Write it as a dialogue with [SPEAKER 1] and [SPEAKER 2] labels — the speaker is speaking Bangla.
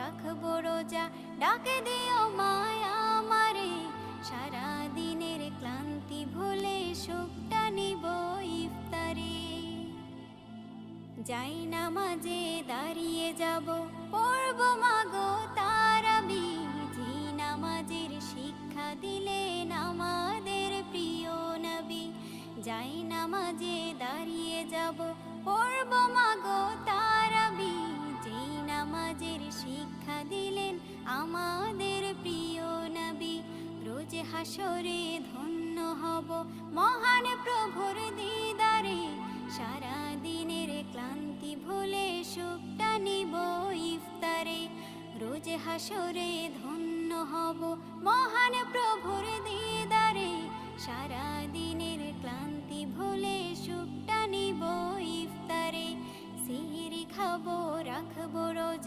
[SPEAKER 1] রাখবো রোজা, ডাকে দিও মায়া আমারে, সারা দিনের ক্লান্তি ভুলে সুখটা নিব ইফতারে। যাই নামাজে দাঁড়িয়ে যাব, পড়ব মাগো তারাবি, যে নামাজের শিক্ষা দিলেন আমাদের প্রিয় নবী। যাই নামাজে দাঁড়িয়ে যাব, পড়ব মাগো তারাবি, যে নামাজের শিক্ষা দিলেন আমাদের প্রিয় নবী। রোজ হাসরে ধন্য হব মহান প্রভুর দিদারে, সারা দিনের ক্লান্তি ভুলে সুখটা নিব ইফতারে। রোজ হাসরে ধন্য হব মহান প্রভুর দিদারে, সারা দিনের ক্লান্তি ভুলে সুখটা নিব ইফতারে। সিহরি খাবো রাখবো রোজা।